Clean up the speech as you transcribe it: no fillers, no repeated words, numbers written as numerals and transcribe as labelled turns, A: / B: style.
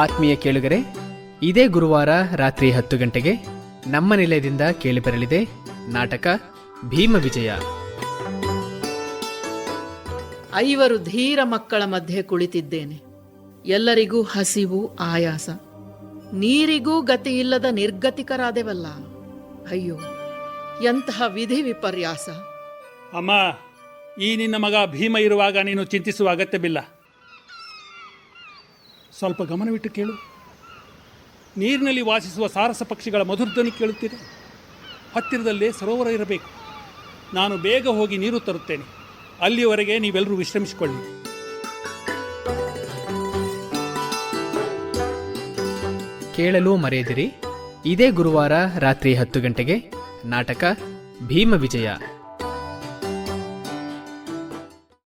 A: ಆತ್ಮೀಯ ಕೇಳುಗರೆ, ಇದೇ ಗುರುವಾರ ರಾತ್ರಿ 10 ಗಂಟೆಗೆ ನಮ್ಮ ನಿಲಯದಿಂದ ಕೇಳಿಬರಲಿದೆ ನಾಟಕ ಭೀಮ ವಿಜಯ.
B: 5 ಧೀರ ಮಕ್ಕಳ ಮಧ್ಯೆ ಕುಳಿತಿದ್ದೇನೆ. ಎಲ್ಲರಿಗೂ ಹಸಿವು, ಆಯಾಸ, ನೀರಿಗೂ ಗತಿಯಿಲ್ಲದ ನಿರ್ಗತಿಕರಾದೆವಲ್ಲ. ಅಯ್ಯೋ, ಎಂತಹ ವಿಧಿ ವಿಪರ್ಯಾಸ!
C: ಅಮ್ಮ, ಈ ನಿನ್ನ ಮಗ ಭೀಮ ಇರುವಾಗ ನೀನು ಚಿಂತಿಸುವ ಅಗತ್ಯವಿಲ್ಲ. ಸ್ವಲ್ಪ ಗಮನವಿಟ್ಟು ಕೇಳು. ನೀರಿನಲ್ಲಿ ವಾಸಿಸುವ ಸಾರಸ ಪಕ್ಷಿಗಳ ಮಧುರಧ್ವನಿ ಕೇಳುತ್ತೀರ? ಹತ್ತಿರದಲ್ಲೇ ಸರೋವರ ಇರಬೇಕು. ನಾನು ಬೇಗ ಹೋಗಿ ನೀರು ತರುತ್ತೇನೆ. ಅಲ್ಲಿಯವರೆಗೆ ನೀವೆಲ್ಲರೂ ವಿಶ್ರಮಿಸಿಕೊಳ್ಳಿ.
A: ಕೇಳಲು ಮರೆಯದಿರಿ, ಇದೇ ಗುರುವಾರ ರಾತ್ರಿ 10 ಗಂಟೆಗೆ ನಾಟಕ ಭೀಮ ವಿಜಯ.